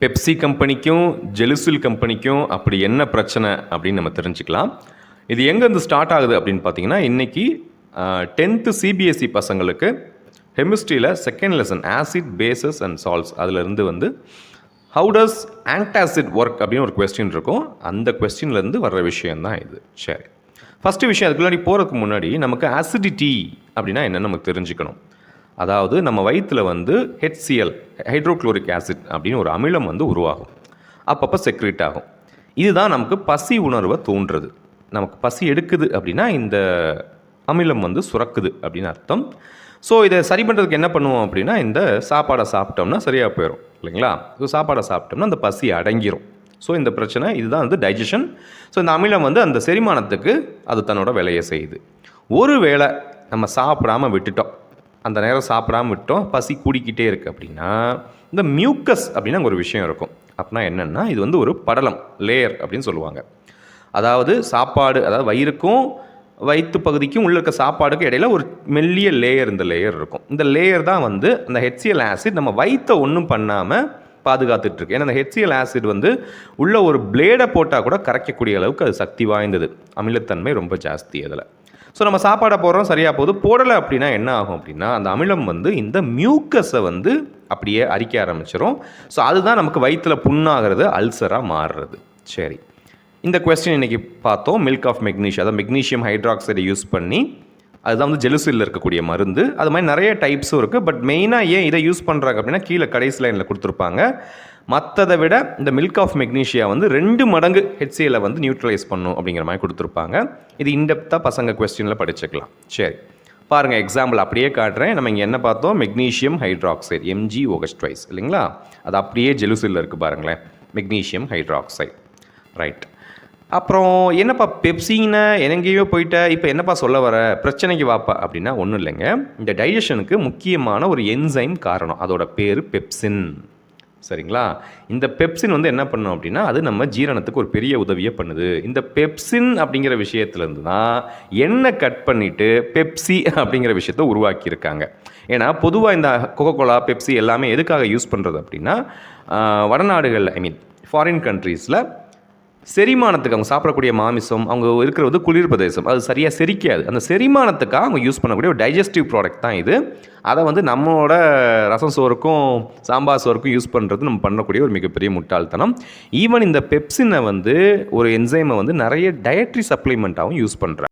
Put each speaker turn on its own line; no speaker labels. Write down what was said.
Pepsi கம்பெனிக்கும் Gelusil கம்பெனிக்கும் அப்படி என்ன பிரச்சனை அப்படின்னு நம்ம தெரிஞ்சுக்கலாம். இது எங்கேருந்து ஸ்டார்ட் ஆகுது அப்படின்னு பார்த்தீங்கன்னா, இன்றைக்கி 10th சிபிஎஸ்சி பசங்களுக்கு கெமிஸ்ட்ரியில் second lesson acid bases and salts அதிலிருந்து வந்து ஹவு டஸ் ஆன்டாசிட் ஒர்க் அப்படின்னு ஒரு கொஸ்டின் இருக்கும். அந்த கொஸ்டின்லேருந்து வர்ற விஷயந்தான் இது. சரி, ஃபஸ்ட்டு விஷயம் அதுக்கு முன்னாடி போகிறதுக்கு முன்னாடி நமக்கு ஆசிடிட்டி அப்படின்னா என்னென்னு நமக்கு தெரிஞ்சுக்கணும். அதாவது நம்ம வயிற்றில் வந்து HCl ஹைட்ரோக்ளோரிக் ஆசிட் அப்படின்னு ஒரு அமிலம் வந்து உருவாகும், அப்பப்போ செக்ரேட் ஆகும். இதுதான் நமக்கு பசி உணர்வை தோன்றுறது. நமக்கு பசி எடுக்குது அப்படின்னா இந்த அமிலம் வந்து சுரக்குது அப்படின்னு அர்த்தம். ஸோ இதை சரி பண்ணுறதுக்கு என்ன பண்ணுவோம் அப்படின்னா, இந்த சாப்பாடை சாப்பிட்டோம்னா சரியாக போயிடும் இல்லைங்களா. ஸோ சாப்பாடை சாப்பிட்டோம்னா அந்த பசி அடங்கிரும். ஸோ இந்த பிரச்சனை இதுதான் வந்து டைஜஷன். ஸோ இந்த அமிலம் வந்து அந்த செரிமானத்துக்கு அது தன்னோட வேலையை செய்யுது. ஒரு வேளை நம்ம சாப்பிடாமல் விட்டுட்டோம், அந்த நேரம் சாப்பிடாமல் விட்டோம், பசி கூடிக்கிட்டே இருக்குது அப்படின்னா இந்த மியூக்கஸ் அப்படின்னு ஒரு விஷயம் இருக்கும். அப்படின்னா என்னென்னா, இது வந்து ஒரு படலம், லேயர் அப்படின்னு சொல்லுவாங்க. அதாவது சாப்பாடு, அதாவது வயிறுக்கும் வயிற்று பகுதிக்கும் உள்ள இருக்க சாப்பாடுக்கு இடையில ஒரு மெல்லிய லேயர், இந்த லேயர் இருக்கும். இந்த லேயர் தான் வந்து அந்த HCl ஆசிட் நம்ம வயிற்றை ஒன்றும் பண்ணாமல் பாதுகாத்துட்ருக்கு. ஏன்னா அந்த HCl ஆசிட் வந்து உள்ள ஒரு பிளேடை போட்டால் கூட கரைக்கக்கூடிய அளவுக்கு அது சக்தி வாய்ந்தது. அமிலத்தன்மை ரொம்ப ஜாஸ்தி அதில். ஸோ நம்ம சாப்பாடை போடுறோம், சரியாக போகுது. போடலை அப்படின்னா என்ன ஆகும் அப்படின்னா, அந்த அமிலம் வந்து இந்த மியூக்கஸை வந்து அப்படியே அரிக்க ஆரம்பிச்சிடும். ஸோ அதுதான் நமக்கு வயிற்றில் புண்ணாகிறது, அல்சராக மாறுறது. சரி, இந்த கொஸ்டின் இன்றைக்கி பார்த்தோம். மில்க் ஆஃப் மெக்னீஷியம், அதாவது மெக்னீஷியம் ஹைட்ராக்சைடை யூஸ் பண்ணி, அதுதான் வந்து ஜெலுசில் இருக்கக்கூடிய மருந்து. அது மாதிரி நிறைய டைப்ஸும் இருக்குது. பட் மெயினாக ஏன் இதை யூஸ் பண்ணுறாங்க அப்படின்னா, கீழே கடைசி லைனில் கொடுத்துருப்பாங்க. மற்றதை விட இந்த மில்க் ஆஃப் மெக்னீஷியா வந்து 2 மடங்கு HCl வந்து நியூட்ரலைஸ் பண்ணும் அப்படிங்கிற மாதிரி கொடுத்துருப்பாங்க. இது இன்டெப்த்தாக பசங்க கொஸ்டினில் படிச்சுக்கலாம். சரி, பாருங்கள், எக்ஸாம்பிள் அப்படியே காட்டுறேன். நம்ம இங்கே என்ன பார்த்தோம், மெக்னீஷியம் ஹைட்ராக்சைடு MgOH இல்லைங்களா. அது அப்படியே ஜெலுசில் இருக்குது பாருங்களேன், மெக்னீஷியம் ஹைட்ராக்சைடு. ரைட், அப்புறம் என்னப்பா பெப்சின்னு எங்கேயோ போயிட்ட, இப்போ என்னப்பா சொல்ல வர, பிரச்சனைக்கு வாப்பா அப்படின்னா ஒன்றும் இல்லைங்க. இந்த டைஜஷனுக்கு முக்கியமான ஒரு என்சைம் காரணம், அதோட பேர் பெப்சின். சரிங்களா. இந்த பெப்சின் வந்து என்ன பண்ணும் அப்படின்னா, அது நம்ம ஜீரணத்துக்கு ஒரு பெரிய உதவியை பண்ணுது. இந்த பெப்சின் அப்படிங்கிற விஷயத்துலேருந்து தான் எண்ணெய் கட் பண்ணிவிட்டு பெப்சி அப்படிங்கிற விஷயத்தை உருவாக்கியிருக்காங்க. ஏன்னா பொதுவாக இந்த கோகோகோலா, பெப்சி எல்லாமே எதுக்காக யூஸ் பண்ணுறது அப்படின்னா, வடநாடுகளில், ஐ மீன் ஃபாரின் கண்ட்ரீஸில் செரிமானத்துக்கு, அவங்க சாப்பிடக்கூடிய மாமிசம், அவங்க இருக்கிறது குளிர் பிரதேசம், அது சரியாக செரிக்காது. அந்த செரிமானத்துக்காக அவங்க யூஸ் பண்ணக்கூடிய ஒரு டைஜஸ்டிவ் ப்ராடக்ட் தான் இது. அதை வந்து நம்மளோட ரசம் சோறுக்கும் சாம்பார் சோறுக்கும் யூஸ் பண்ணுறது நம்ம பண்ணக்கூடிய ஒரு மிகப்பெரிய முட்டாள்தனம். ஈவன் இந்த பெப்சினை வந்து ஒரு என்சைமை வந்து நிறைய டயட்ரி சப்ளிமெண்ட்டாகவும் யூஸ் பண்ணுறாங்க.